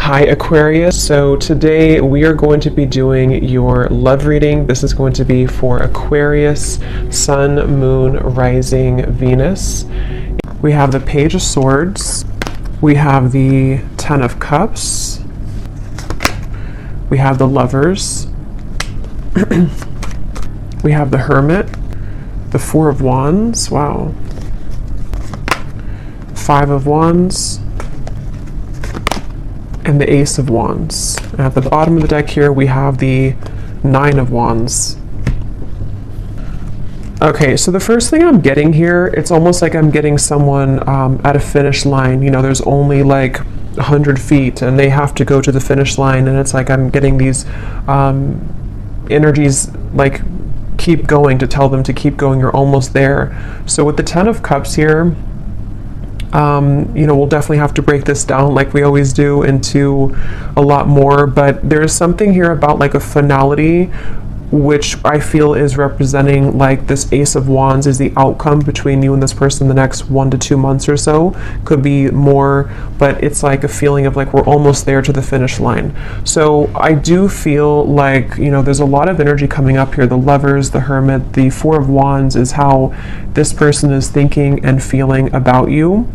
Hi Aquarius, so today we are going to be doing your love reading. This is going to be for Aquarius, Sun, Moon, Rising, Venus. We have the Page of Swords, we have the Ten of Cups, we have the Lovers, we have the Hermit, the Four of Wands, wow, Five of Wands, and the Ace of Wands. At the bottom of the deck here, we have the Nine of Wands. Okay, so the first thing I'm getting here, it's almost like I'm getting someone at a finish line. You know, there's only like 100 feet and they have to go to the finish line, and it's like I'm getting these energies like keep going, to tell them to keep going, you're almost there. So with the Ten of Cups here, you know, we'll definitely have to break this down like we always do into a lot more, but there's something here about like a finality, which I feel is representing like this Ace of Wands is the outcome between you and this person the next 1 to 2 months or so. Could be more, but it's like a feeling of like we're almost there to the finish line. So I do feel like, you know, there's a lot of energy coming up here. The Lovers, the Hermit, the Four of Wands is how this person is thinking and feeling about you.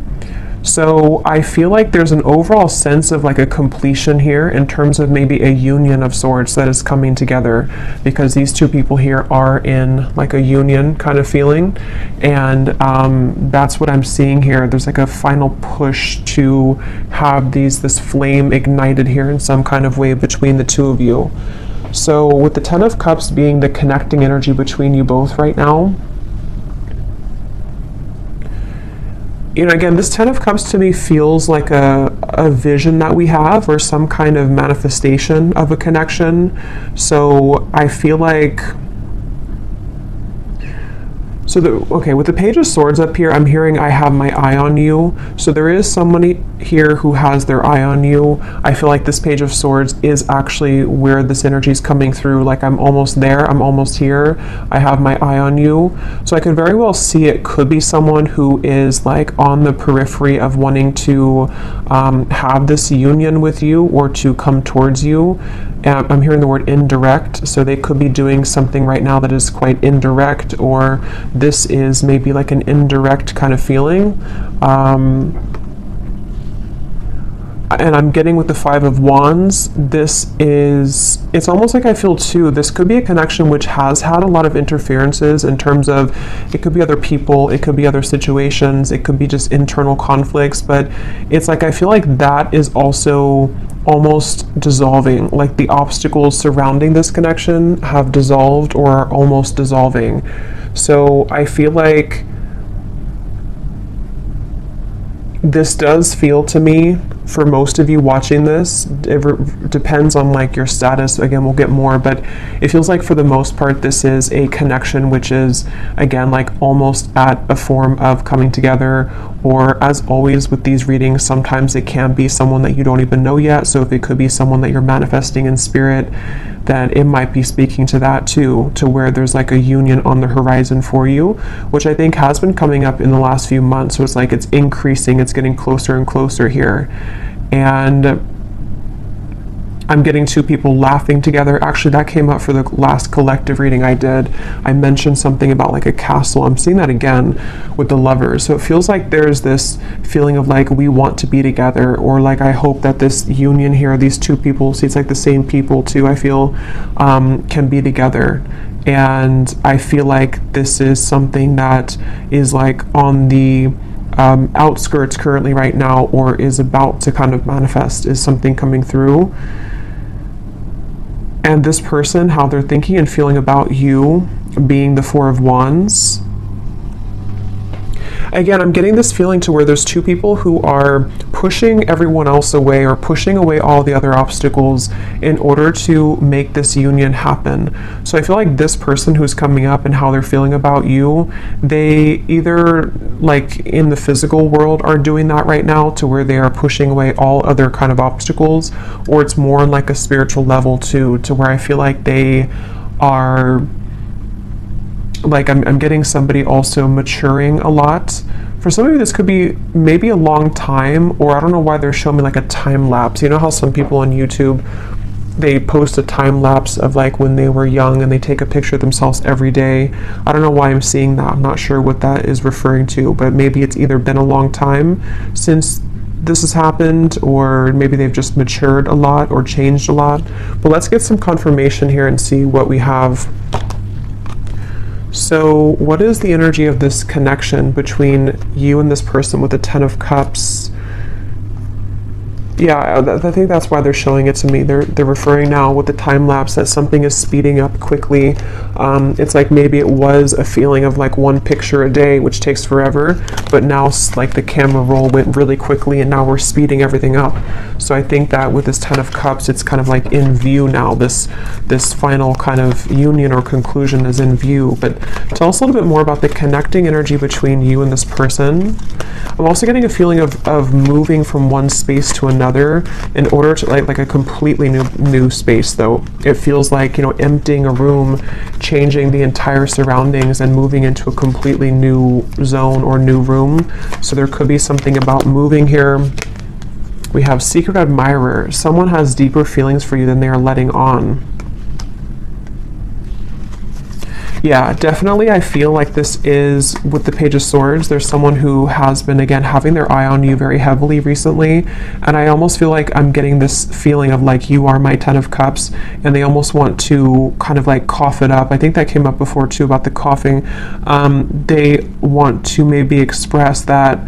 So I feel like there's an overall sense of like a completion here in terms of maybe a union of sorts that is coming together, because these two people here are in like a union kind of feeling, and that's what I'm seeing here. There's like a final push to have this flame ignited here in some kind of way between the two of you. So with the Ten of Cups being the connecting energy between you both right now, you know, again, this Ten of Cups to me feels like a vision that we have, or some kind of manifestation of a connection. So I feel like, okay, with the Page of Swords up here, I'm hearing I have my eye on you. So there is somebody here who has their eye on you. I feel like this Page of Swords is actually where this energy is coming through. Like I'm almost there, I'm almost here, I have my eye on you. So I could very well see it could be someone who is like on the periphery of wanting to have this union with you or to come towards you. I'm hearing the word indirect, so they could be doing something right now that is quite indirect, or this is maybe like an indirect kind of feeling. And I'm getting with the Five of Wands, it's almost like I feel too, this could be a connection which has had a lot of interferences in terms of, it could be other people, it could be other situations, it could be just internal conflicts, but it's like I feel like that is also almost dissolving, like the obstacles surrounding this connection have dissolved or are almost dissolving. So I feel like this does feel to me, for most of you watching this, it depends on like your status, again we'll get more, but it feels like for the most part this is a connection which is again like almost at a form of coming together, or as always with these readings, sometimes it can be someone that you don't even know yet. So if it could be someone that you're manifesting in spirit, then it might be speaking to that too, to where there's like a union on the horizon for you, which I think has been coming up in the last few months. So it's like it's increasing, it's getting closer and closer here. And I'm getting two people laughing together. Actually, that came up for the last collective reading I did. I mentioned something about like a castle. I'm seeing that again with the Lovers. So it feels like there's this feeling of like we want to be together, or like I hope that this union here, these two people, see it's like the same people too, I feel, can be together. And I feel like this is something that is like on the outskirts currently right now, or is about to kind of manifest, is something coming through. And this person, how they're thinking and feeling about you, being the Four of Wands. Again, I'm getting this feeling to where there's two people who are pushing everyone else away, or pushing away all the other obstacles in order to make this union happen. So I feel like this person who's coming up and how they're feeling about you, they either like in the physical world are doing that right now, to where they are pushing away all other kind of obstacles, or it's more on like a spiritual level too, to where I feel like they are like, I'm getting somebody also maturing a lot For some of you, this could be maybe a long time, or I don't know why they're showing me like a time lapse. You know how some people on YouTube, they post a time lapse of like when they were young and they take a picture of themselves every day. I don't know why I'm seeing that. I'm not sure what that is referring to, but maybe it's either been a long time since this has happened, or maybe they've just matured a lot or changed a lot. But let's get some confirmation here and see what we have. So what is the energy of this connection between you and this person with the Ten of Cups? Yeah, I think that's why they're showing it to me. They're referring now with the time lapse that something is speeding up quickly. It's like maybe it was a feeling of like one picture a day, which takes forever, but now like the camera roll went really quickly and now we're speeding everything up. So I think that with this Ten of Cups, it's kind of like in view now. This final kind of union or conclusion is in view. But tell us a little bit more about the connecting energy between you and this person. I'm also getting a feeling of moving from one space to another in order to like a completely new space, though. It feels like, you know, emptying a room, changing the entire surroundings and moving into a completely new zone or new room. So there could be something about moving here. We have secret admirer. Someone has deeper feelings for you than they are letting on. Yeah, definitely I feel like this is, with the Page of Swords, there's someone who has been, again, having their eye on you very heavily recently, and I almost feel like I'm getting this feeling of like, you are my Ten of Cups, and they almost want to kind of like cough it up. I think that came up before too, about the coughing. They want to maybe express that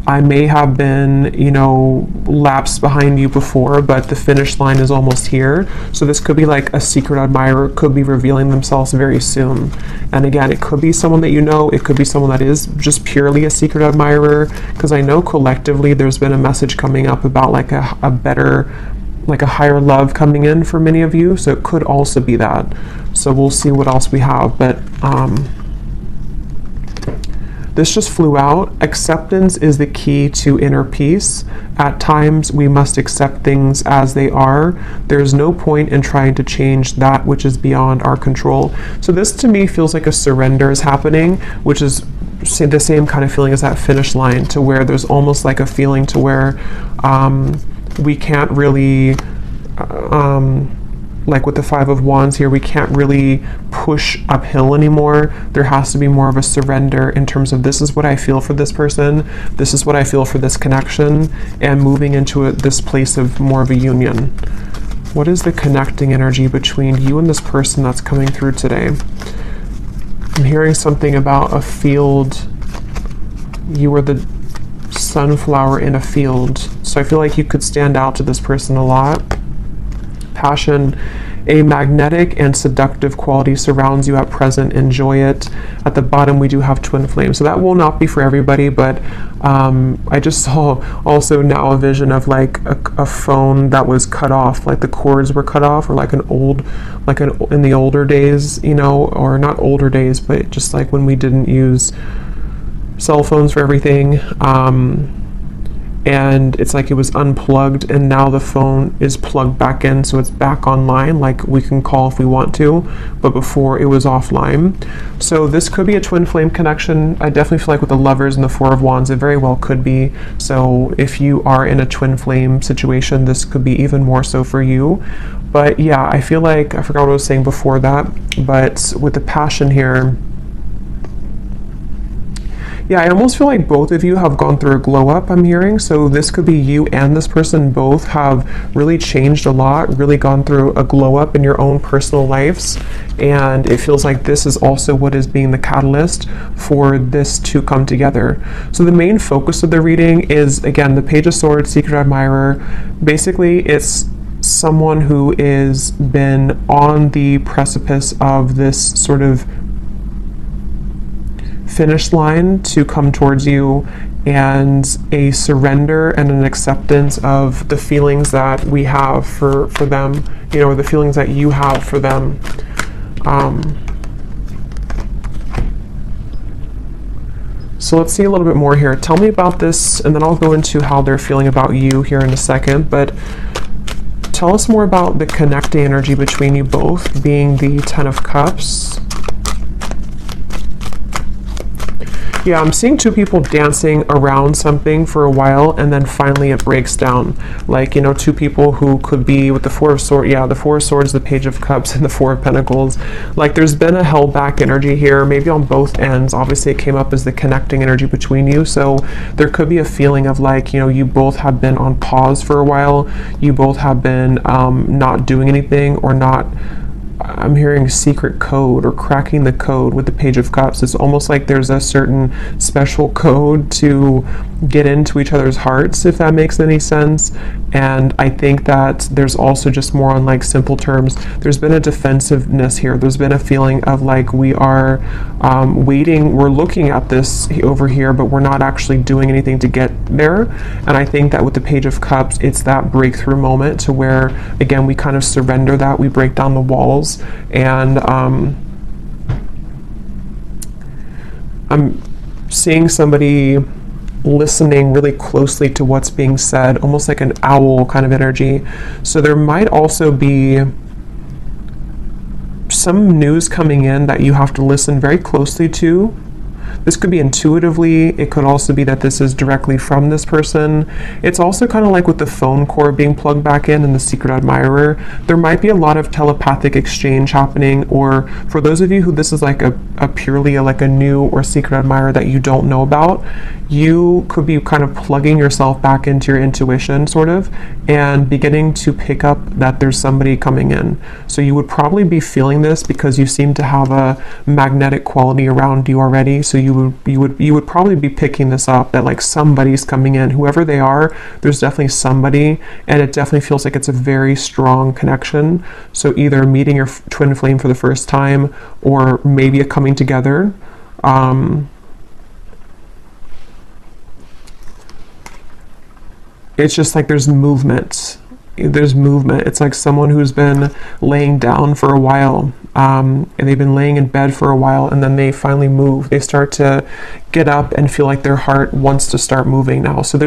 I may have been, you know, lapsed behind you before, but the finish line is almost here. So this could be like a secret admirer, could be revealing themselves very soon. And again, it could be someone that you know, it could be someone that is just purely a secret admirer, because I know collectively there's been a message coming up about like a better, like a higher love coming in for many of you. So it could also be that. So we'll see what else we have. But this just flew out. Acceptance is the key to inner peace. At times, we must accept things as they are. There's no point in trying to change that which is beyond our control. So this to me feels like a surrender is happening, which is the same kind of feeling as that finish line, to where there's almost like a feeling to where we can't really like with the Five of Wands here, we can't really push uphill anymore. There has to be more of a surrender in terms of, this is what I feel for this person, this is what I feel for this connection, and moving into this place of more of a union. What is the connecting energy between you and this person that's coming through today? I'm hearing something about a field. You were the sunflower in a field. So I feel like you could stand out to this person a lot. Passion, a magnetic and seductive quality surrounds you at present. Enjoy it. At the bottom, we do have twin flame. So that will not be for everybody, but I just saw also now a vision of like a phone that was cut off, like the cords were cut off, or like in the older days, you know, or not older days, but just like when we didn't use cell phones for everything. And it's like it was unplugged and now the phone is plugged back in, so it's back online, like we can call if we want to, but before it was offline. So this could be a twin flame connection. I definitely feel like with the Lovers and the Four of Wands, it very well could be. So if you are in a twin flame situation, this could be even more so for you. But yeah, I feel like, I forgot what I was saying before that, but with the passion here, yeah, I almost feel like both of you have gone through a glow up, I'm hearing. So this could be you and this person both have really changed a lot, really gone through a glow up in your own personal lives. And it feels like this is also what is being the catalyst for this to come together. So the main focus of the reading is, again, the Page of Swords, Secret Admirer. Basically, it's someone who is been on the precipice of this sort of finish line to come towards you, and a surrender and an acceptance of the feelings that we have for them, you know, or the feelings that you have for them. So let's see a little bit more here. Tell me about this, and then I'll go into how they're feeling about you here in a second, but tell us more about the connecting energy between you both, being the Ten of Cups. Yeah, I'm seeing two people dancing around something for a while, and then finally it breaks down. Like, you know, two people who could be with the Four of Swords, yeah, the Four of Swords, the Page of Cups, and the Four of Pentacles. Like, there's been a held back energy here, maybe on both ends. Obviously, it came up as the connecting energy between you, so there could be a feeling of like, you know, you both have been on pause for a while. You both have been not doing anything, or not. I'm hearing secret code or cracking the code with the Page of Cups. It's almost like there's a certain special code to get into each other's hearts, if that makes any sense. And I think that there's also just more on like simple terms. There's been a defensiveness here. There's been a feeling of like we are waiting. We're looking at this over here, but we're not actually doing anything to get there. And I think that with the Page of Cups, it's that breakthrough moment to where, again, we kind of surrender that. We break down the walls. And I'm seeing somebody listening really closely to what's being said, almost like an owl kind of energy. So there might also be some news coming in that you have to listen very closely to. This could be intuitively. It could also be that this is directly from this person. It's also kind of like with the phone cord being plugged back in and the secret admirer. There might be a lot of telepathic exchange happening, or for those of you who this is like a purely like a new or secret admirer that you don't know about, you could be kind of plugging yourself back into your intuition sort of, and beginning to pick up that there's somebody coming in. So you would probably be feeling this because you seem to have a magnetic quality around you already. So you would probably be picking this up, that like somebody's coming in, whoever they are. There's definitely somebody, and it definitely feels like it's a very strong connection. So either meeting your twin flame for the first time, or maybe a coming together. It's just like there's movement. It's like someone who's been laying down for a while, and they've been laying in bed for a while, and then they finally move. They start to get up and feel like their heart wants to start moving now. So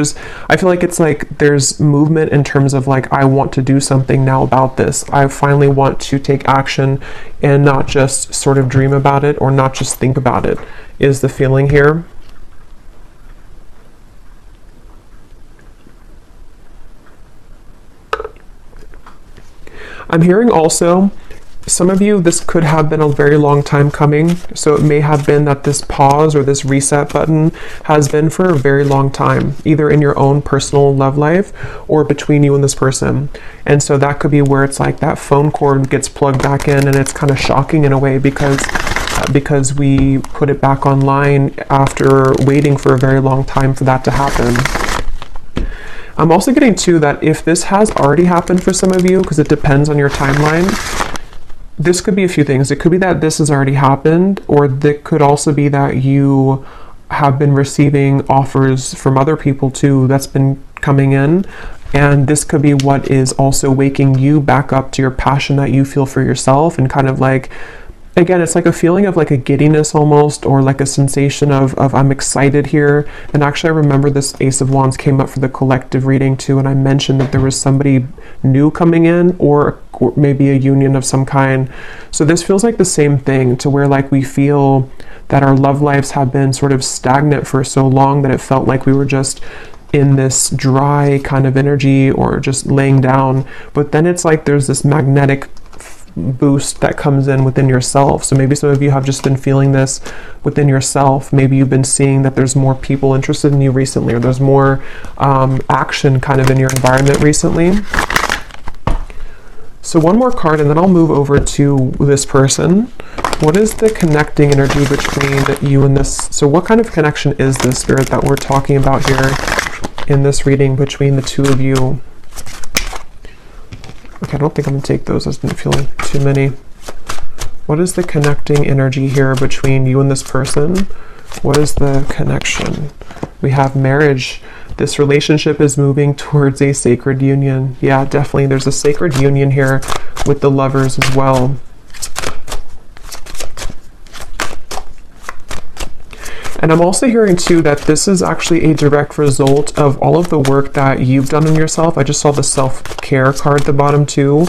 I feel like it's like there's movement in terms of like, I want to do something now about this. I finally want to take action and not just sort of dream about it, or not just think about it, is the feeling here. I'm hearing also, some of you, this could have been a very long time coming. So it may have been that this pause or this reset button has been for a very long time, either in your own personal love life or between you and this person. And so that could be where it's like that phone cord gets plugged back in, and it's kind of shocking in a way because we put it back online after waiting for a very long time for that to happen. I'm also getting too that if this has already happened for some of you, because it depends on your timeline, this could be a few things. It could be that this has already happened, or it could also be that you have been receiving offers from other people too that's been coming in. And this could be what is also waking you back up to your passion that you feel for yourself, and kind of like, again, it's like a feeling of like a giddiness almost, or like a sensation of I'm excited here. And actually, I remember this Ace of Wands came up for the collective reading too, and I mentioned that there was somebody new coming in, or maybe a union of some kind. So this feels like the same thing, to where like we feel that our love lives have been sort of stagnant for so long that it felt like we were just in this dry kind of energy, or just laying down. But then it's like there's this magnetic boost that comes in within yourself. So maybe some of you have just been feeling this within yourself. Maybe you've been seeing that there's more people interested in you recently, or there's more action kind of in your environment recently. So one more card, and then I'll move over to this person. What is the connecting energy between you and this? So what kind of connection is this, Spirit, that we're talking about here in this reading between the two of you? Okay, I don't think I'm going to take those. I didn't feel too many. What is the connecting energy here between you and this person? What is the connection? We have marriage. This relationship is moving towards a sacred union. Yeah, definitely. There's a sacred union here with the lovers as well. And I'm also hearing too that this is actually a direct result of all of the work that you've done on yourself. I just saw the self-care card at the bottom too.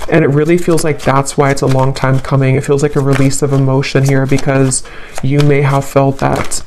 And it really feels like that's why it's a long time coming. It feels like a release of emotion here, because you may have felt that,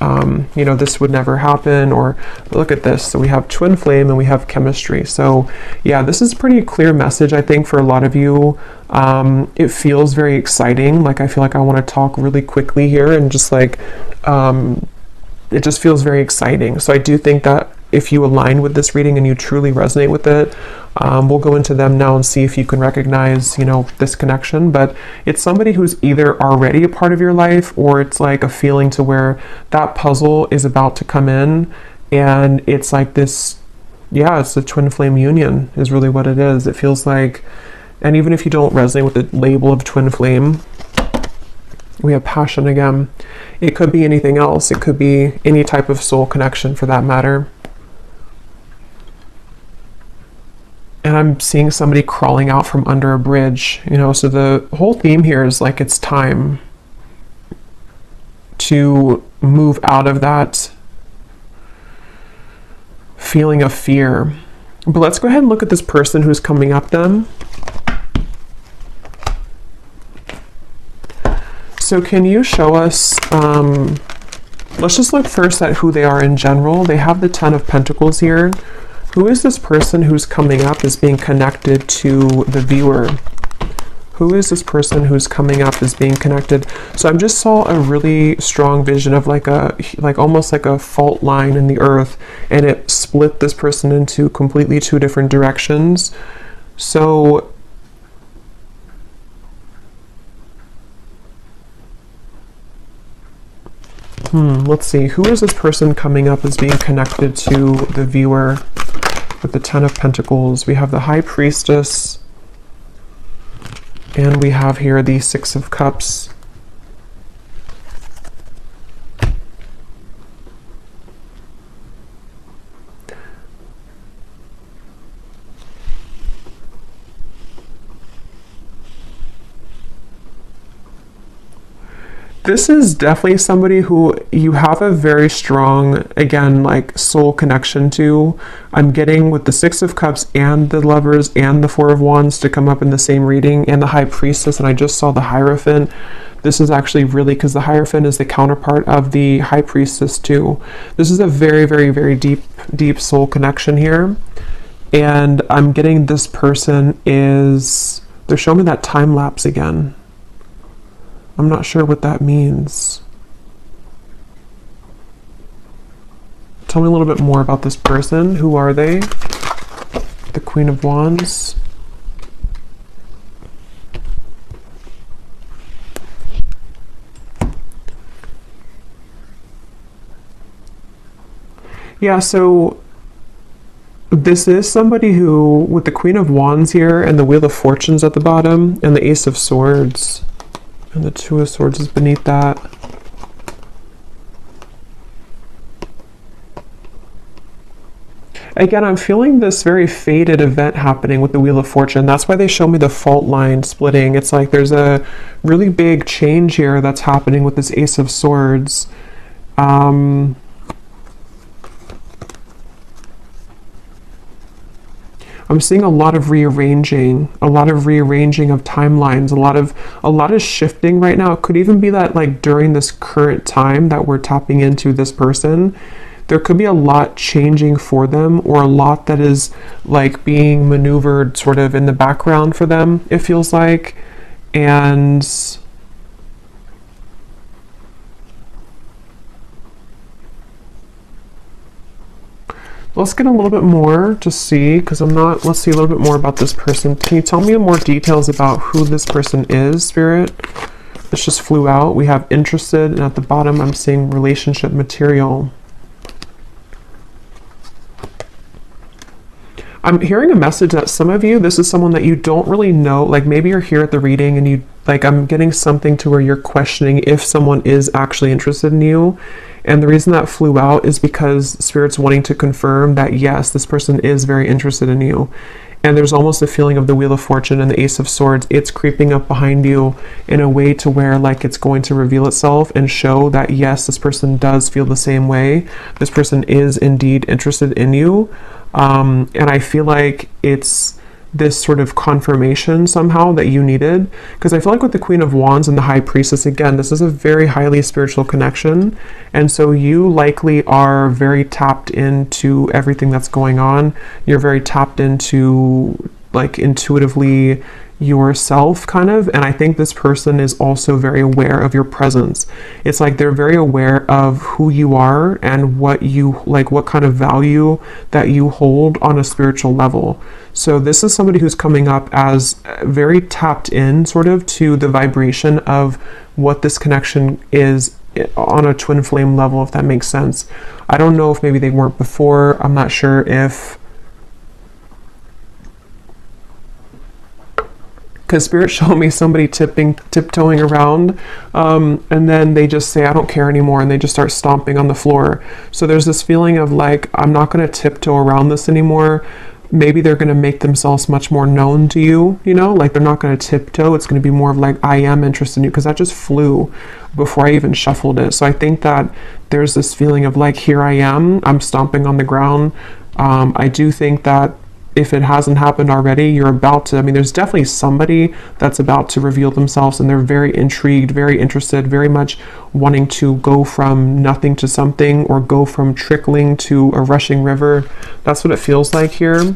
you know, this would never happen, or look at this. So we have twin flame and we have chemistry. So yeah, this is a pretty clear message, I think, for a lot of you. It feels very exciting. Like, I feel like I want to talk really quickly here and just like, it just feels very exciting. So I do think that if you align with this reading and you truly resonate with it, we'll go into them now and see if you can recognize, you know, this connection. But it's somebody who's either already a part of your life, or it's like a feeling to where that puzzle is about to come in, and it's like this, yeah, it's a twin flame union is really what it is. It feels like, and even if you don't resonate with the label of twin flame, we have passion again. It could be anything else. It could be any type of soul connection for that matter. And I'm seeing somebody crawling out from under a bridge, you know, so the whole theme here is like it's time to move out of that feeling of fear. But let's go ahead and look at this person who's coming up then. So can you show us, let's just look first at who they are in general. They have the 10 of Pentacles here. Who is this person who's coming up as being connected to the viewer? Who is this person who's coming up as being connected? So I just saw a really strong vision of like almost like a fault line in the earth, and it split this person into completely two different directions. So let's see, who is this person coming up as being connected to the viewer with the 10 of Pentacles? We have the High Priestess, and we have here the 6 of Cups. This is definitely somebody who you have a very strong, again, like soul connection to. I'm getting with the 6 of Cups and the Lovers and the 4 of Wands to come up in the same reading, and the High Priestess, and I just saw the Hierophant. This is actually really, because the Hierophant is the counterpart of the High Priestess too. This is a very, very, very deep soul connection here. And I'm getting this person is, they're showing me that time lapse again. I'm not sure what that means. Tell me a little bit more about this person. Who are they? The Queen of Wands. Yeah, so this is somebody who, with the Queen of Wands here and the Wheel of Fortunes at the bottom and the Ace of Swords, and the 2 of Swords is beneath that. Again, I'm feeling this very fated event happening with the Wheel of Fortune. That's why they show me the fault line splitting. It's like there's a really big change here that's happening with this Ace of Swords. I'm seeing a lot of rearranging of timelines, a lot of shifting right now. It could even be that like during this current time that we're tapping into this person, there could be a lot changing for them, or a lot that is like being maneuvered sort of in the background for them, it feels like. And let's get a little bit more to see, because let's see a little bit more about this person. Can you tell me more details about who this person is, Spirit? This just flew out. We have interested, and at the bottom I'm seeing relationship material. I'm hearing a message that some of you, this is someone that you don't really know, like maybe you're here at the reading and you, like I'm getting something to where you're questioning if someone is actually interested in you. And the reason that flew out is because Spirit's wanting to confirm that yes, this person is very interested in you. And there's almost a feeling of the Wheel of Fortune and the Ace of Swords. It's creeping up behind you in a way to where like it's going to reveal itself and show that yes, this person does feel the same way. This person is indeed interested in you. And I feel like it's this sort of confirmation somehow that you needed. Because I feel like with the Queen of Wands and the High Priestess, again, this is a very highly spiritual connection. And so you likely are very tapped into everything that's going on. You're very tapped into, like, intuitively yourself, kind of. And I think this person is also very aware of your presence. It's like they're very aware of who you are and what you like, what kind of value that you hold on a spiritual level. So this is somebody who's coming up as very tapped in sort of to the vibration of what this connection is on a twin flame level, if that makes sense. I don't know if maybe they weren't before. I'm not sure if, because Spirit showed me somebody tiptoeing around, and then they just say, I don't care anymore, and they just start stomping on the floor. So there's this feeling of like, I'm not going to tiptoe around this anymore. Maybe they're going to make themselves much more known to you, you know, like they're not going to tiptoe. It's going to be more of like, I am interested in you, because that just flew before I even shuffled it. So I think that there's this feeling of like, here I am, I'm stomping on the ground. I do think that if it hasn't happened already, you're about to, I mean, there's definitely somebody that's about to reveal themselves, and they're very intrigued, very interested, very much wanting to go from nothing to something, or go from trickling to a rushing river. That's what it feels like here.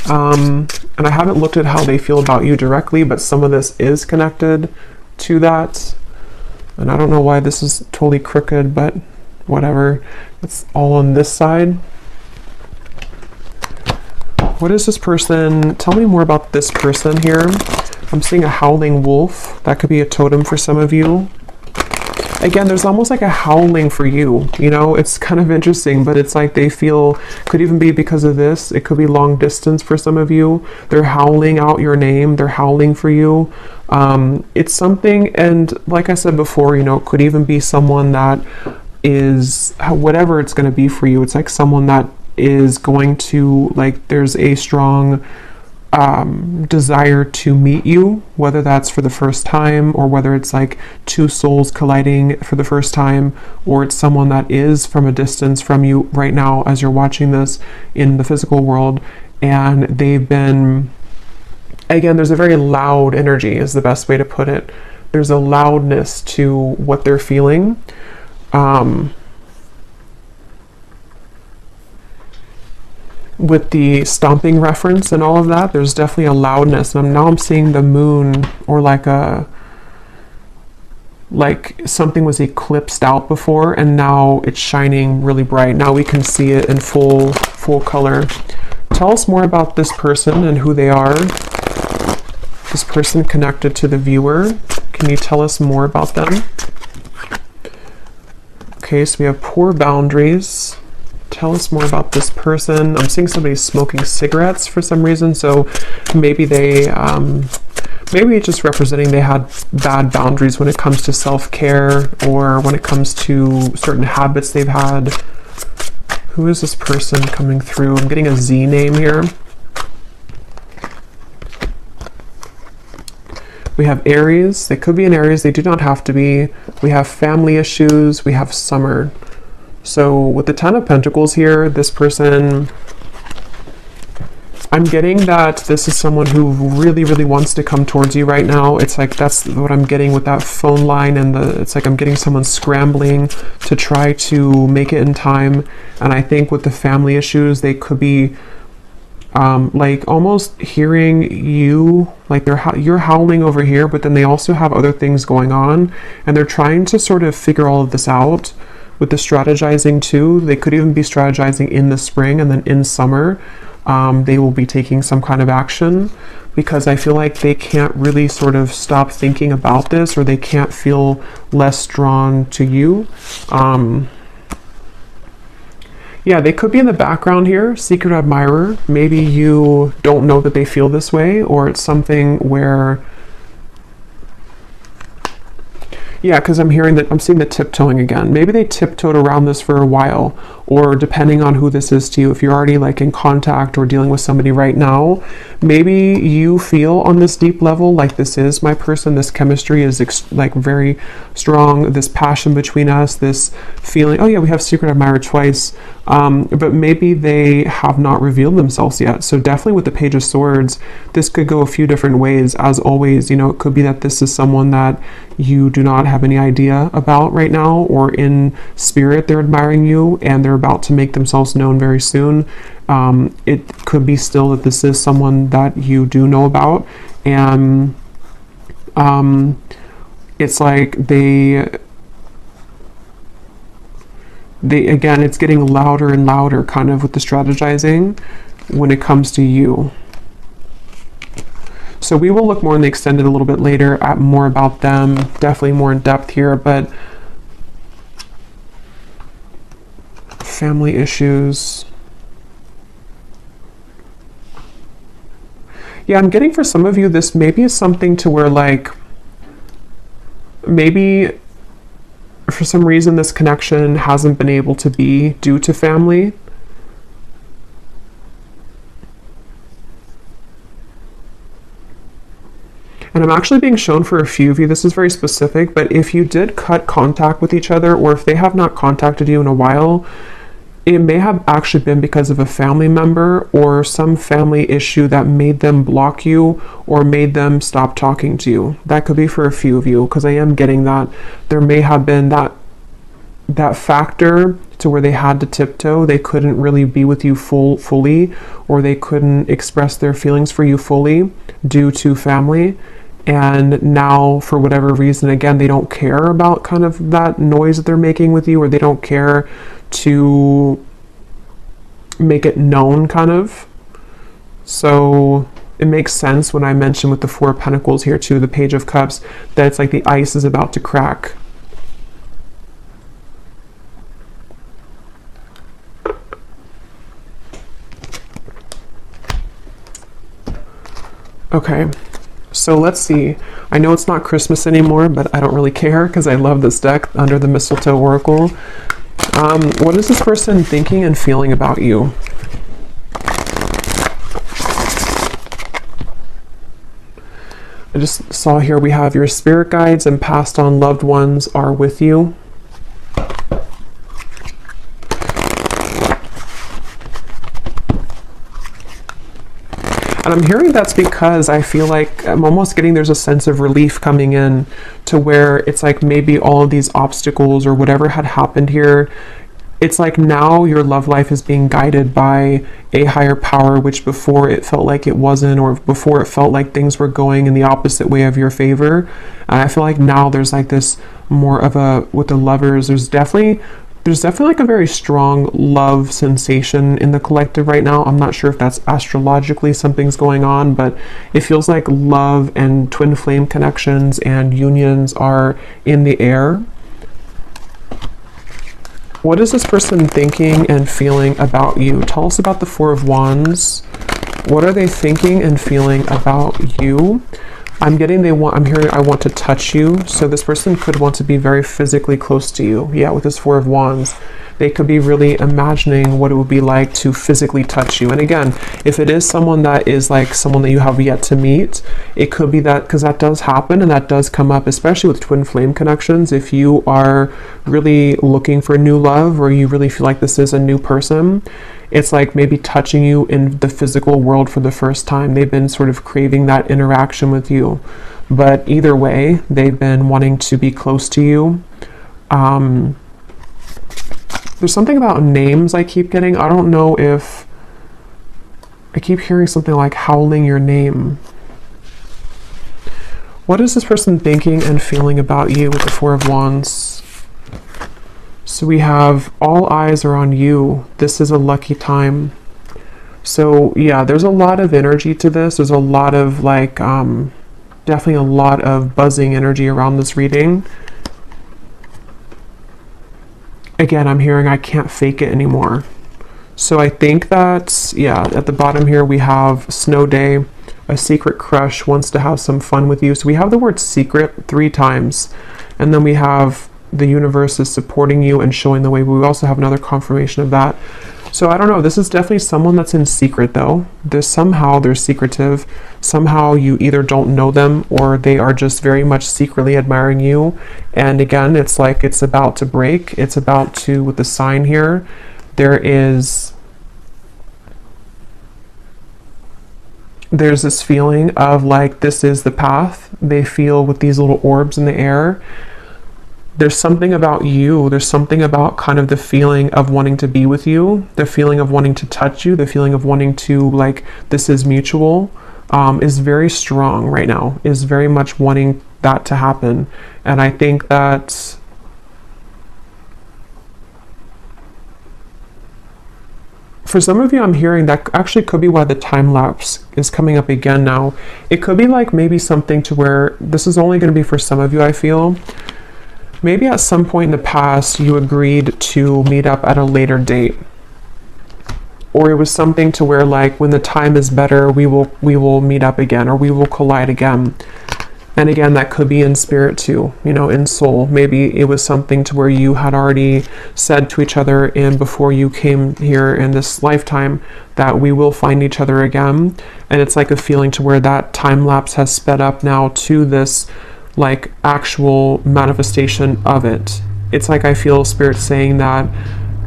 And I haven't looked at how they feel about you directly, but some of this is connected to that. And I don't know why this is totally crooked, but whatever. It's all on this side. What is this person? Tell me more about this person here. I'm seeing a howling wolf. That could be a totem for some of you. Again, there's almost like a howling for you, you know, it's kind of interesting, but it's like they feel, could even be because of this. It could be long distance for some of you. They're howling out your name. They're howling for you. It's something, and like I said before, you know, it could even be someone that is, whatever it's going to be for you. It's like someone that is going to, like, there's a strong desire to meet you, whether that's for the first time, or whether it's like two souls colliding for the first time, or it's someone that is from a distance from you right now as you're watching this in the physical world, and they've been, again, there's a very loud energy is the best way to put it. There's a loudness to what they're feeling. With the stomping reference and all of that, there's definitely a loudness. And now I'm seeing the moon, or like something was eclipsed out before, and now it's shining really bright. Now we can see it in full color. Tell us more about this person and who they are. This person connected to the viewer. Can you tell us more about them? Okay, so we have poor boundaries. Tell us more about this person. I'm seeing somebody smoking cigarettes for some reason, so maybe they, maybe it's just representing they had bad boundaries when it comes to self-care, or when it comes to certain habits they've had. Who is this person coming through? I'm getting a Z name here. We have Aries. They could be an Aries. They do not have to be. We have family issues. We have summer. So with the Ten of Pentacles here, this person, I'm getting that this is someone who really, really wants to come towards you right now. It's like, that's what I'm getting with that phone line, and it's like I'm getting someone scrambling to try to make it in time. And I think with the family issues, they could be like almost hearing you, like you're howling over here, but then they also have other things going on, and they're trying to sort of figure all of this out. With the strategizing too, they could even be strategizing in the spring, and then in summer, they will be taking some kind of action, because I feel like they can't really sort of stop thinking about this, or they can't feel less drawn to you. Yeah, they could be in the background here, secret admirer. Maybe you don't know that they feel this way, or it's something where, yeah, because I'm seeing the tiptoeing again. Maybe they tiptoed around this for a while, or depending on who this is to you, if you're already like in contact or dealing with somebody right now, maybe you feel on this deep level like this is my person, this chemistry is like very strong, this passion between us, this feeling, oh yeah, we have secret admirer twice, but maybe they have not revealed themselves yet. So definitely with the Page of Swords, this could go a few different ways. As always, you know, it could be that this is someone that you do not have any idea about right now, or in spirit they're admiring you and they're about to make themselves known very soon. It could be still that this is someone that you do know about, and it's like they again, it's getting louder and louder kind of with the strategizing when it comes to you. So we will look more in the extended a little bit later at more about them, definitely more in depth here, but family issues. Yeah, I'm getting for some of you, this maybe is something to where like, maybe for some reason this connection hasn't been able to be due to family. And I'm actually being shown for a few of you, this is very specific, but if you did cut contact with each other, or if they have not contacted you in a while, it may have actually been because of a family member or some family issue that made them block you or made them stop talking to you. That could be for a few of you, because I am getting that there may have been that factor to where they had to tiptoe. They couldn't really be with you fully, or they couldn't express their feelings for you fully due to family. And now, for whatever reason, again, they don't care about kind of that noise that they're making with you, or they don't care to make it known, kind of. So it makes sense when I mention with the Four of Pentacles here too, the Page of Cups, that it's like the ice is about to crack. Okay, so let's see. I know it's not Christmas anymore, but I don't really care because I love this deck under the Mistletoe Oracle. What is this person thinking and feeling about you? I just saw here we have your spirit guides and passed on loved ones are with you. And I'm hearing that's because I feel like I'm almost getting there's a sense of relief coming in to where it's like maybe all of these obstacles or whatever had happened here, it's like now your love life is being guided by a higher power, which before it felt like it wasn't, or before it felt like things were going in the opposite way of your favor. And I feel like now there's like this more of a, with the lovers, there's definitely like a very strong love sensation in the collective right now. I'm not sure if that's astrologically something's going on, but it feels like love and twin flame connections and unions are in the air. What is this person thinking and feeling about you? Tell us about the Four of Wands. What are they thinking and feeling about you? I'm hearing I want to touch you. So this person could want to be very physically close to you. Yeah, with this Four of Wands. They could be really imagining what it would be like to physically touch you. And again, if it is someone that is like someone that you have yet to meet, it could be that, because that does happen and that does come up, especially with twin flame connections. If you are really looking for new love, or you really feel like this is a new person, it's like maybe touching you in the physical world for the first time. They've been sort of craving that interaction with you. But either way, they've been wanting to be close to you. There's something about names I keep getting. I don't know if I keep hearing something like howling your name. What is this person thinking and feeling about you with the Four of Wands? So we have all eyes are on you. This is a lucky time. So yeah, there's a lot of energy to this. There's a lot of like, definitely a lot of buzzing energy around this reading. Again, I'm hearing I can't fake it anymore. So I think that, yeah, at the bottom here we have snow day, a secret crush wants to have some fun with you. So we have the word secret 3 times. And then we have the universe is supporting you and showing the way. But we also have another confirmation of that. So I don't know, this is definitely someone that's in secret though. They're secretive. Somehow you either don't know them or they are just very much secretly admiring you. And again, it's like it's about to break. It's about to, with the sign here, there's this feeling of like this is the path. They feel with these little orbs in the air. There's something about you, there's something about kind of the feeling of wanting to be with you, the feeling of wanting to touch you, the feeling of wanting to, like, this is mutual, is very strong right now, is very much wanting that to happen. And I think that for some of you, I'm hearing that actually could be why the time lapse is coming up again now. It could be like maybe something to where this is only going to be for some of you, I feel. Maybe at some point in the past, you agreed to meet up at a later date. Or it was something to where, like, when the time is better, we will meet up again, or we will collide again. And again, that could be in spirit too, you know, in soul. Maybe it was something to where you had already said to each other and before you came here in this lifetime that we will find each other again. And it's like a feeling to where that time lapse has sped up now to this like actual manifestation of it. It's like I feel spirit saying that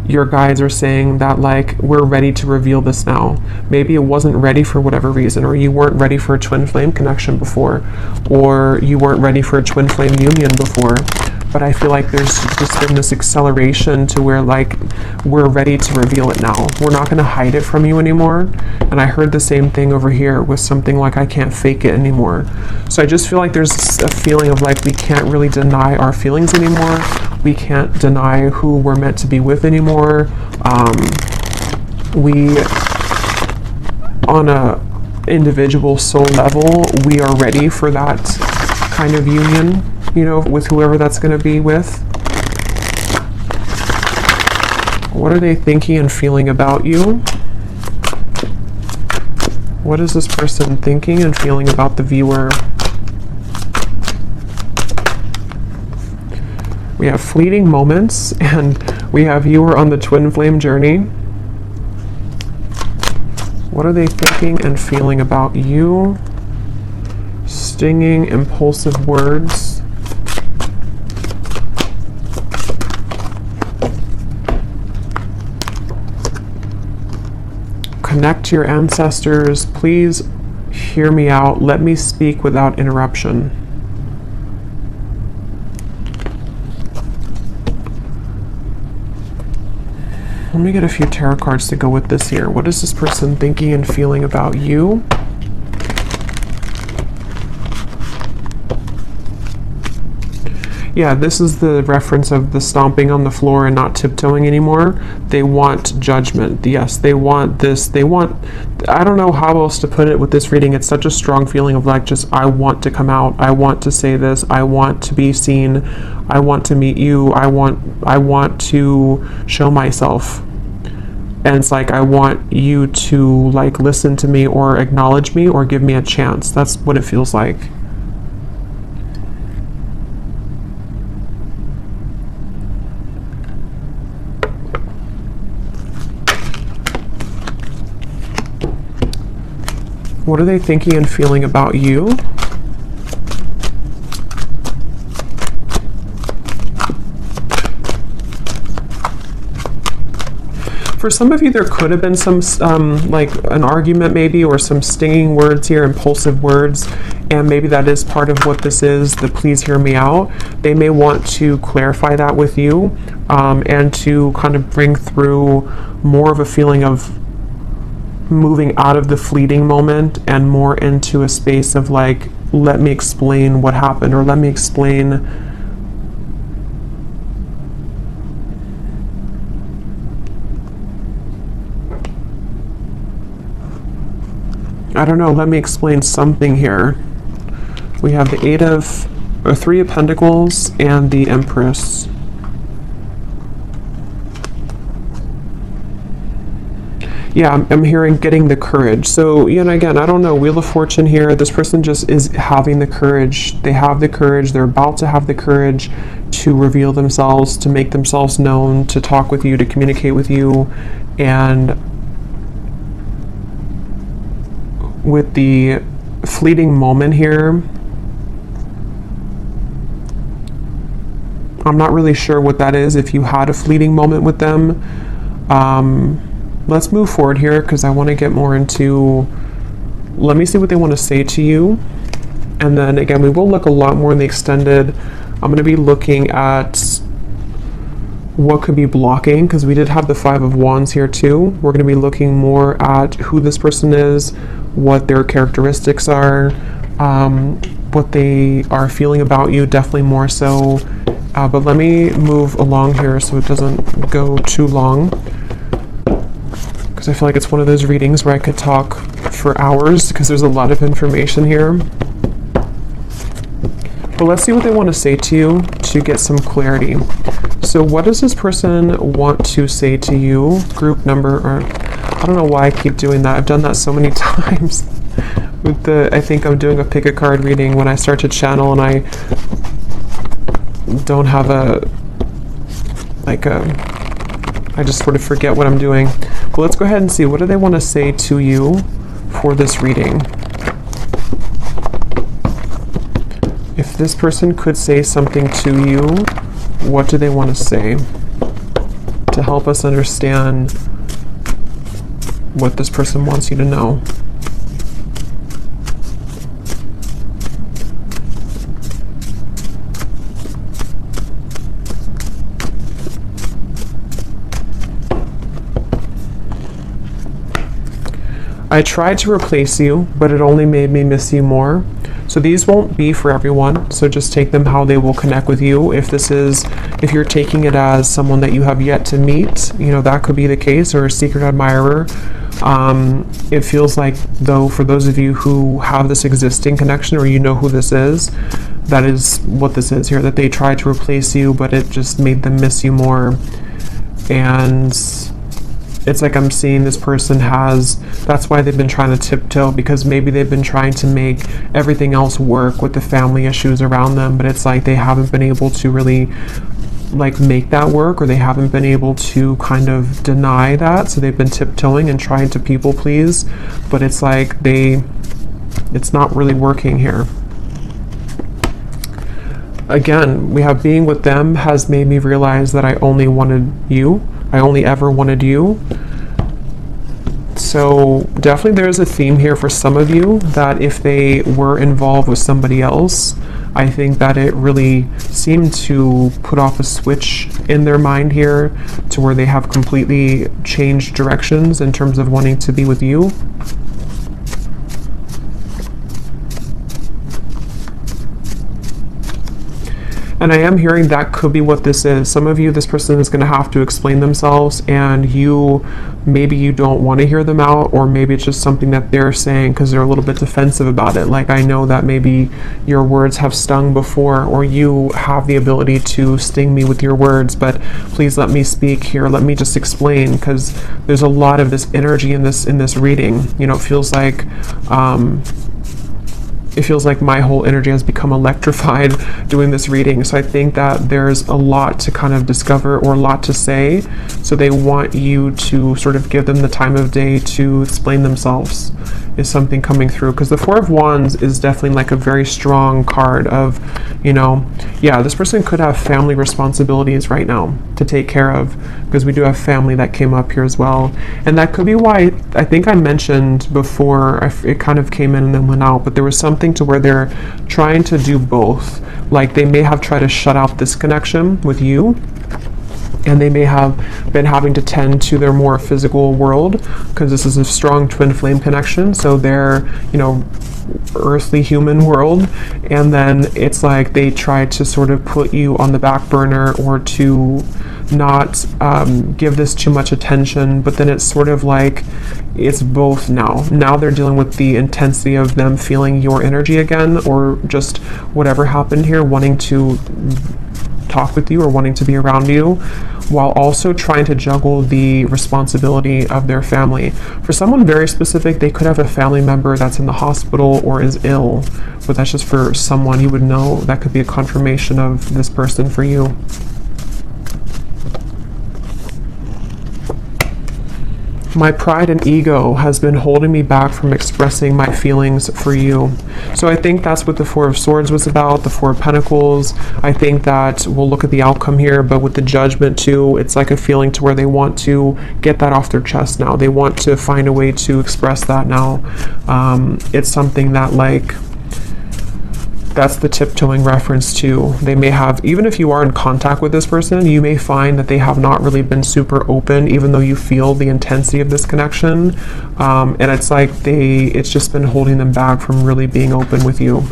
your guides are saying that like we're ready to reveal this now. Maybe it wasn't ready for whatever reason, or you weren't ready for a twin flame connection before, or you weren't ready for a twin flame union before. But I feel like there's just been this acceleration to where like we're ready to reveal it now. We're not going to hide it from you anymore. And I heard the same thing over here with something like I can't fake it anymore. So I just feel like there's a feeling of like we can't really deny our feelings anymore. We can't deny who we're meant to be with anymore. We, on a individual soul level, we are ready for that kind of union, you know, with whoever that's going to be with. What are they thinking and feeling about you? What is this person thinking and feeling about the viewer? We have fleeting moments, and we have viewer on the twin flame journey. What are they thinking and feeling about you? Stinging, impulsive words. Connect to your ancestors. Please hear me out. Let me speak without interruption. Let me get a few tarot cards to go with this here. What is this person thinking and feeling about you? Yeah, this is the reference of the stomping on the floor and not tiptoeing anymore. They want judgment. Yes, they want this. They want, I don't know how else to put it with this reading. It's such a strong feeling of like, just, I want to come out. I want to say this. I want to be seen. I want to meet you. I want to show myself. And it's like, I want you to like listen to me or acknowledge me or give me a chance. That's what it feels like. What are they thinking and feeling about you? For some of you, there could have been some, like an argument maybe, or some stinging words here, impulsive words, and maybe that is part of what this is, the please hear me out. They may want to clarify that with you, and to kind of bring through more of a feeling of moving out of the fleeting moment and more into a space of like, let me explain what happened, or let me explain I don't know, let me explain something here. We have the Three of Pentacles and the Empress. Yeah, I'm hearing getting the courage. So, you know, again, I don't know, Wheel of Fortune here. This person just is having the courage. They have the courage. They're about to have the courage to reveal themselves, to make themselves known, to talk with you, to communicate with you. And with the fleeting moment here, I'm not really sure what that is, if you had a fleeting moment with them. Let's move forward here because I want to get more into, let me see what they want to say to you. And then again, we will look a lot more in the extended. I'm going to be looking at what could be blocking, because we did have the Five of Wands here too. We're going to be looking more at who this person is, what their characteristics are, what they are feeling about you, definitely more so. But let me move along here so it doesn't go too long, because I feel like it's one of those readings where I could talk for hours because there's a lot of information here. But let's see what they want to say to you to get some clarity. So what does this person want to say to you? Group number, or I don't know why I keep doing that. I've done that so many times. With the, I think I'm doing a pick a card reading when I start to channel and I don't have I just sort of forget what I'm doing. But let's go ahead and see, what do they want to say to you for this reading? If this person could say something to you, what do they want to say to help us understand what this person wants you to know? I tried to replace you, but it only made me miss you more. So these won't be for everyone, so just take them how they will connect with you. If you're taking it as someone that you have yet to meet, you know, that could be the case, or a secret admirer. It feels like, though, for those of you who have this existing connection, or you know who this is, that is what this is here, that they tried to replace you, but it just made them miss you more. And it's like I'm seeing this person that's why they've been trying to tiptoe, because maybe they've been trying to make everything else work with the family issues around them, but it's like they haven't been able to really make that work, or they haven't been able to kind of deny that, so they've been tiptoeing and trying to people please, but it's like it's not really working here. Again, we have being with them has made me realize that I only ever wanted you. So definitely there's a theme here for some of you that if they were involved with somebody else, I think that it really seemed to put off a switch in their mind here to where they have completely changed directions in terms of wanting to be with you. And I am hearing that could be what this is. Some of you, this person is going to have to explain themselves, and maybe you don't want to hear them out, or maybe it's just something that they're saying because they're a little bit defensive about it. Like, I know that maybe your words have stung before, or you have the ability to sting me with your words, but please let me speak here. Let me just explain, because there's a lot of this energy in this reading. You know, it feels like my whole energy has become electrified doing this reading. So I think that there's a lot to kind of discover, or a lot to say. So they want you to sort of give them the time of day to explain themselves, is something coming through. Because the Four of Wands is definitely like a very strong card of, this person could have family responsibilities right now to take care of, because we do have family that came up here as well. And that could be why I think I mentioned before, it kind of came in and then went out, but there was something to where they're trying to do both. Like, they may have tried to shut out this connection with you, and they may have been having to tend to their more physical world, because this is a strong twin flame connection, so their earthly human world, and then it's like they try to sort of put you on the back burner, or to not give this too much attention. But then it's sort of like it's both now they're dealing with the intensity of them feeling your energy again, or just whatever happened here, wanting to talk with you or wanting to be around you, while also trying to juggle the responsibility of their family. For someone very specific, they could have a family member that's in the hospital or is ill, but that's just for someone you would know. That could be a confirmation of this person for you. My pride and ego has been holding me back from expressing my feelings for you. So I think that's what the Four of Swords was about, the Four of Pentacles. I think that we'll look at the outcome here, but with the Judgment too, it's like a feeling to where they want to get that off their chest now. They want to find a way to express that now. It's something that, like, that's the tiptoeing reference to. They may have, even if you are in contact with this person, you may find that they have not really been super open, even though you feel the intensity of this connection. And it's like it's just been holding them back from really being open with you.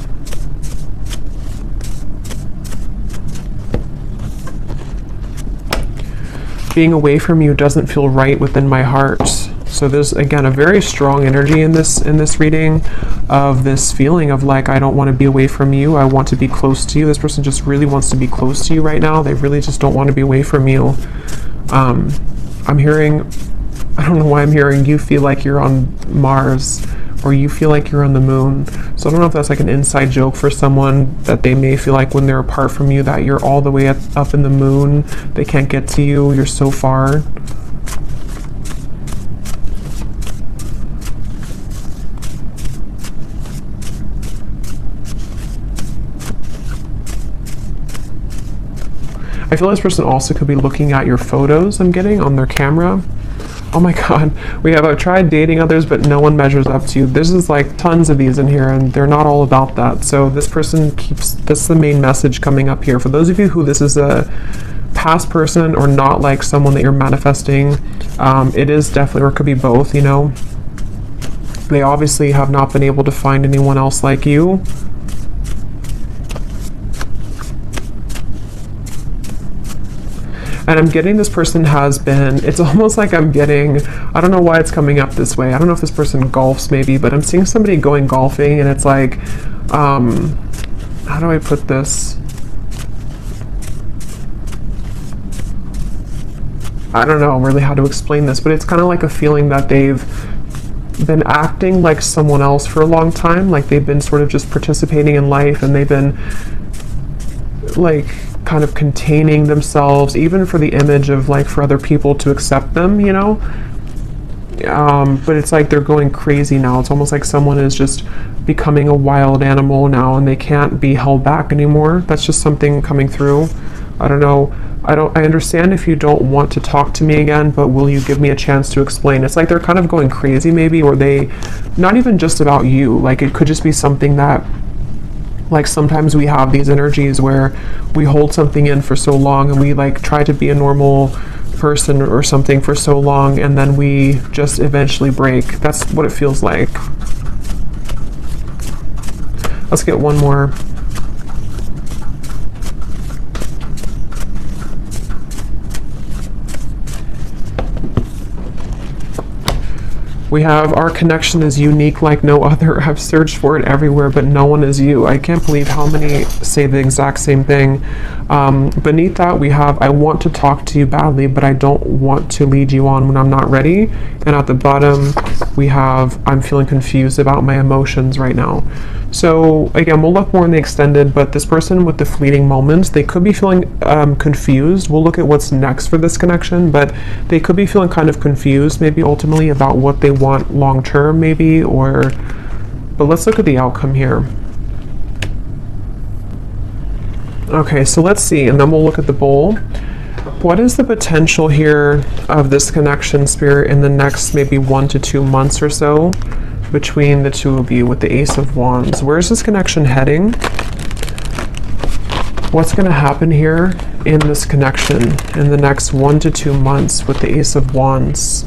Being away from you doesn't feel right within my heart. So there's, again, a very strong energy in this reading of this feeling of like, I don't want to be away from you. I want to be close to you. This person just really wants to be close to you right now. They really just don't want to be away from you. I'm hearing, I don't know why I'm hearing you feel like you're on Mars, or you feel like you're on the moon. So I don't know if that's like an inside joke for someone, that they may feel like when they're apart from you that you're all the way up in the moon. They can't get to you. You're so far. I feel this person also could be looking at your photos I'm getting on their camera. Oh my god, I've tried dating others, but no one measures up to you. There's just like tons of these in here, and they're not all about that. So this person this is the main message coming up here. For those of you who this is a past person or not like someone that you're manifesting, it is definitely, or it could be both, you know. They obviously have not been able to find anyone else like you. And I'm getting this person has been, it's almost like I'm getting, I don't know why it's coming up this way. I don't know if this person golfs maybe, but I'm seeing somebody going golfing, and it's like, how do I put this? I don't know really how to explain this, but it's kind of like a feeling that they've been acting like someone else for a long time. Like they've been sort of just participating in life, and they've been like kind of containing themselves, even for the image of like for other people to accept them, you know. But it's like they're going crazy now. It's almost like someone is just becoming a wild animal now, and they can't be held back anymore. That's just something coming through. I don't know. I understand if you don't want to talk to me again, but will you give me a chance to explain? It's like they're kind of going crazy maybe, or they, not even just about you, like it could just be something that, like sometimes we have these energies where we hold something in for so long, and we like try to be a normal person or something for so long, and then we just eventually break. That's what it feels like. Let's get one more. We have, our connection is unique like no other. I've searched for it everywhere, but no one is you. I can't believe how many say the exact same thing. Beneath that, we have, I want to talk to you badly, but I don't want to lead you on when I'm not ready. And at the bottom, we have, I'm feeling confused about my emotions right now. So again, we'll look more in the extended, but this person with the fleeting moments, they could be feeling confused. We'll look at what's next for this connection, but they could be feeling kind of confused, maybe ultimately about what they want long term, maybe, or, but let's look at the outcome here. Okay, so let's see, and then we'll look at the bowl. What is the potential here of this connection, Spirit, in the next maybe 1 to 2 months or so between the two of you with the Ace of Wands? Where's this connection heading? What's going to happen here in this connection in the next 1 to 2 months with the Ace of Wands?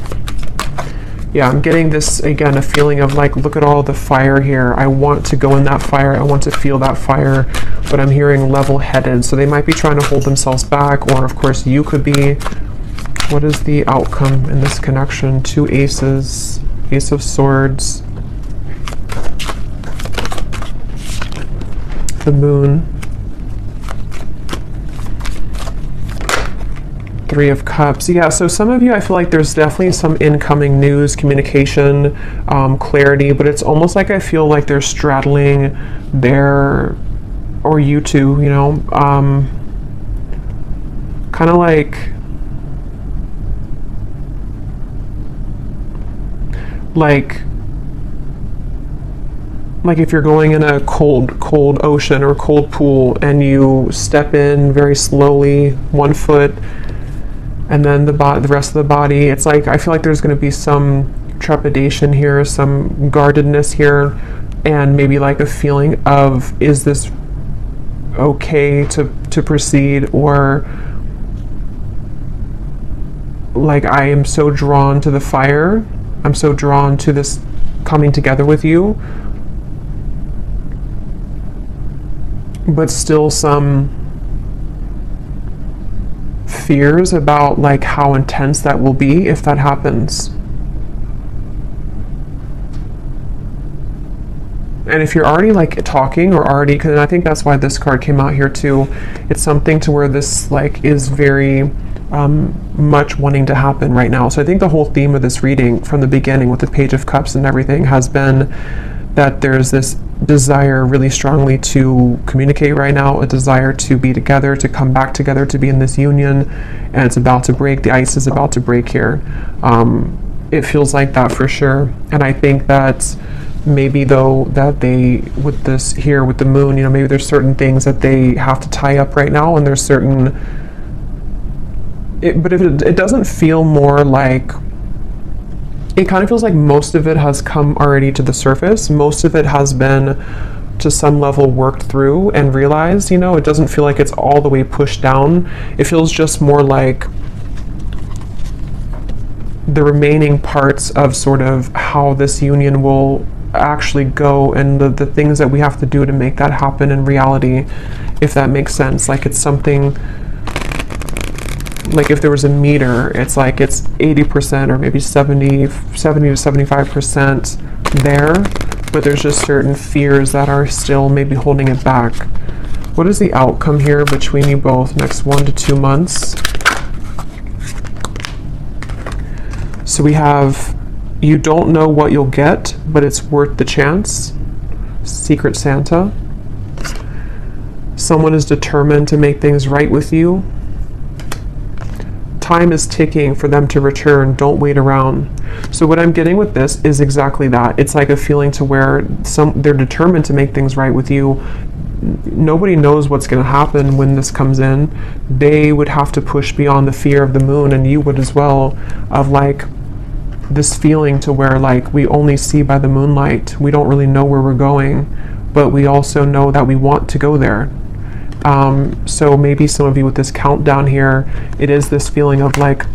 Yeah, I'm getting this, again, a feeling of like, look at all the fire here. I want to go in that fire. I want to feel that fire, but I'm hearing level-headed. So they might be trying to hold themselves back, or of course you could be. What is the outcome in this connection? 2 aces, Ace of Swords, the Moon, 3 of Cups. Yeah, so some of you, I feel like there's definitely some incoming news, communication, clarity, but it's almost like I feel like they're straddling their, or you two, you know, kind of like, like if you're going in a cold ocean or cold pool and you step in very slowly, 1 foot, and then the rest of the body, it's like, I feel like there's going to be some trepidation here, some guardedness here, and maybe like a feeling of, is this okay to proceed, or like, I am so drawn to the fire, I'm so drawn to this coming together with you, but still some fears about like how intense that will be if that happens. And if you're already like talking or already, because I think that's why this card came out here too, it's something to where this like is very much wanting to happen right now. So I think the whole theme of this reading from the beginning with the Page of Cups and everything has been that there's this desire really strongly to communicate right now, a desire to be together, to come back together, to be in this union, and it's about to break. The ice is about to break here. It feels like that for sure. And I think that maybe though that they, with this here with the moon, you know, maybe there's certain things that they have to tie up right now, and there's certain, but if it doesn't feel more like, it kind of feels like most of it has come already to the surface. Most of it has been to some level worked through and realized, you know, it doesn't feel like it's all the way pushed down. It feels just more like the remaining parts of sort of how this union will actually go, and the things that we have to do to make that happen in reality, if that makes sense. Like, it's something, like if there was a meter, it's like it's 80% or maybe 70 to 75% there, but there's just certain fears that are still maybe holding it back. What is the outcome here between you both next 1 to 2 months? So we have, you don't know what you'll get, but it's worth the chance. Secret Santa. Someone is determined to make things right with you. Time is ticking for them to return. Don't wait around. So what I'm getting with this is exactly that. It's like a feeling to where they're determined to make things right with you. Nobody knows what's going to happen when this comes in. They would have to push beyond the fear of the moon, and you would as well, of like this feeling to where like we only see by the moonlight. We don't really know where we're going, but we also know that we want to go there. So maybe some of you with this countdown here, it is this feeling of like,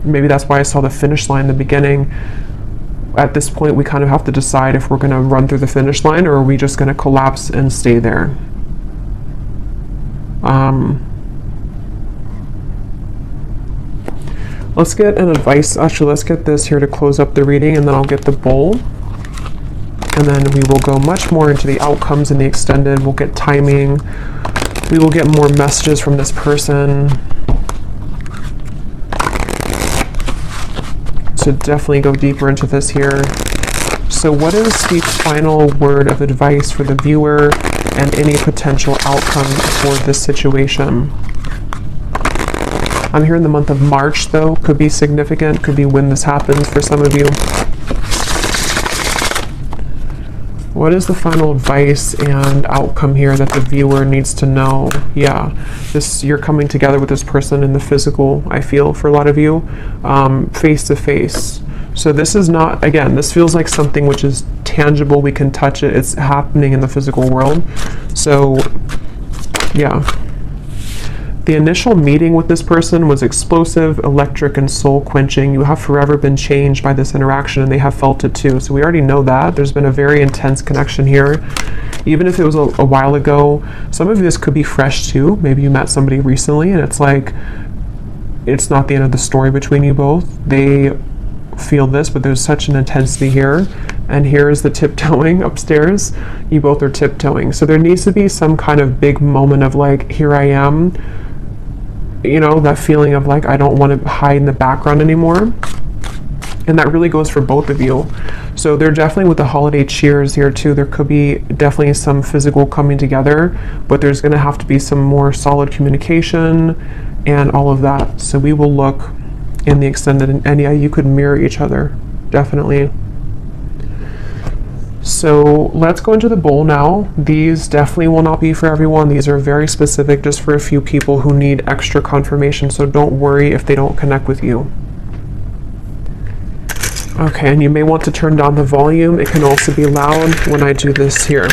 maybe that's why I saw the finish line in the beginning. At this point, we kind of have to decide if we're going to run through the finish line, or are we just going to collapse and stay there. Let's get an advice. Actually, let's get this here to close up the reading, and then I'll get the bowl. And then we will go much more into the outcomes in the extended. We'll get timing. We will get more messages from this person. So definitely go deeper into this here. So what is the final word of advice for the viewer and any potential outcome for this situation? I'm here in the month of March, though. Could be significant. Could be when this happens for some of you. What is the final advice and outcome here that the viewer needs to know? Yeah, you're coming together with this person in the physical, I feel, for a lot of you, face to face. So this is not, again, this feels like something which is tangible. We can touch it. It's happening in the physical world. So, yeah. The initial meeting with this person was explosive, electric, and soul-quenching. You have forever been changed by this interaction, and they have felt it too. So we already know that. There's been a very intense connection here. Even if it was a while ago, some of this could be fresh too. Maybe you met somebody recently, and it's like, it's not the end of the story between you both. They feel this, but there's such an intensity here. And here's the tiptoeing upstairs. You both are tiptoeing. So there needs to be some kind of big moment of like, here I am. You know, that feeling of like, I don't want to hide in the background anymore. And that really goes for both of you. So they're definitely with the holiday cheers here too. There could be definitely some physical coming together, but there's going to have to be some more solid communication and all of that. So we will look in the extended, and yeah, you could mirror each other, definitely. So let's go into the bowl now. These definitely will not be for everyone. These are very specific just for a few people who need extra confirmation, so don't worry if they don't connect with you. Okay, and you may want to turn down the volume. It can also be loud when I do this here.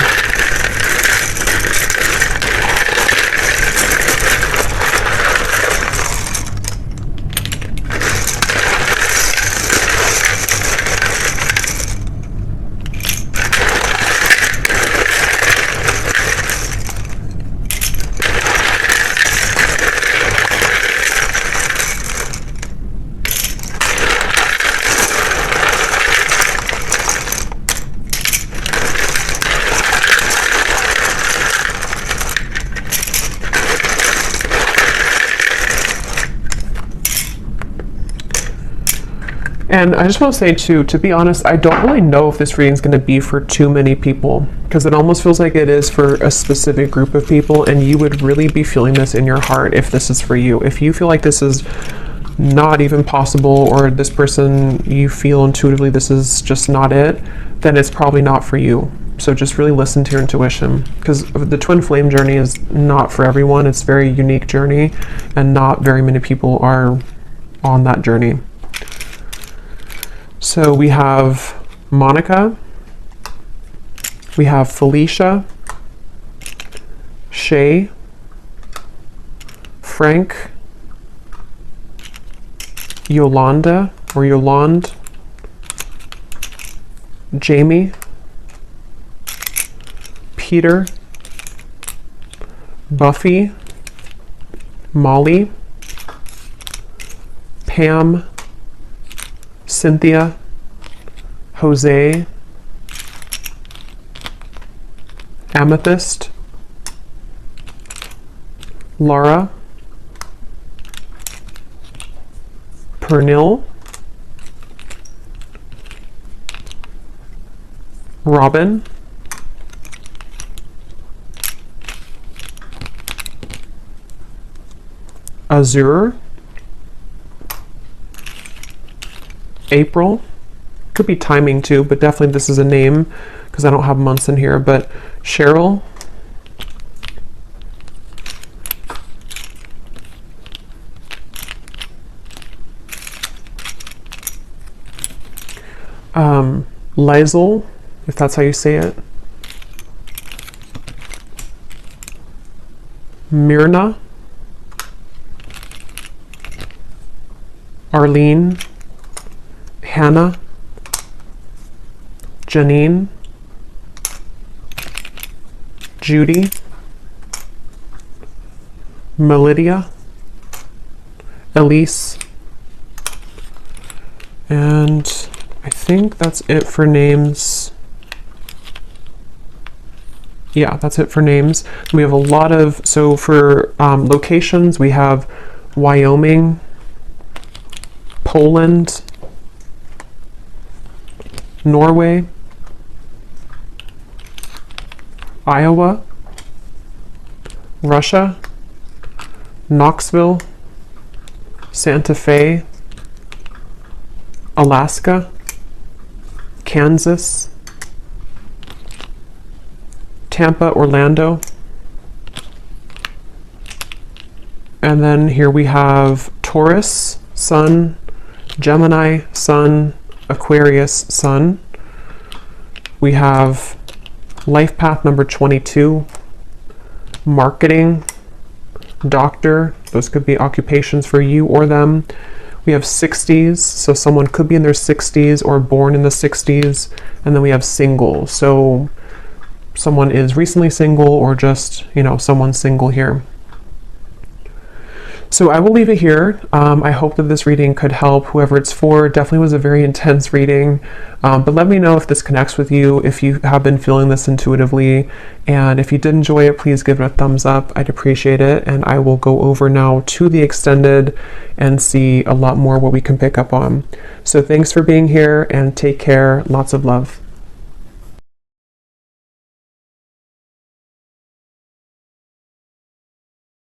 And I just want to say too, to be honest, I don't really know if this reading is going to be for too many people, because it almost feels like it is for a specific group of people, and you would really be feeling this in your heart if this is for you. If you feel like this is not even possible, or this person, you feel intuitively this is just not it, then it's probably not for you. So just really listen to your intuition, because the twin flame journey is not for everyone. It's a very unique journey, and not very many people are on that journey. So we have Monica, we have Felicia, Shay, Frank, Yolanda or Yolande, Jamie, Peter, Buffy, Molly, Pam, Cynthia, Jose, Amethyst, Laura, Pernil, Robin, Azure, April, could be timing too, but definitely this is a name because I don't have months in here, but Cheryl, Lizel, if that's how you say it, Myrna, Arlene, Hannah, Janine, Judy, Melidia, Elise, and I think that's it for names. Yeah, that's it for names. We have a lot of, so for locations, we have Wyoming, Poland, Norway, Iowa, Russia, Knoxville, Santa Fe, Alaska, Kansas, Tampa, Orlando, and then here we have Taurus, Sun, Gemini, Sun, Aquarius, Sun. We have life path number 22, marketing, doctor, those could be occupations for you or them. We have 60s, so someone could be in their 60s or born in the 60s, and then we have single, so someone is recently single or just, someone's single here. So I will leave it here. I hope that this reading could help whoever it's for. It definitely was a very intense reading, but let me know if this connects with you, if you have been feeling this intuitively, and if you did enjoy it, please give it a thumbs up. I'd appreciate it, and I will go over now to the extended and see a lot more what we can pick up on. So thanks for being here, and take care. Lots of love.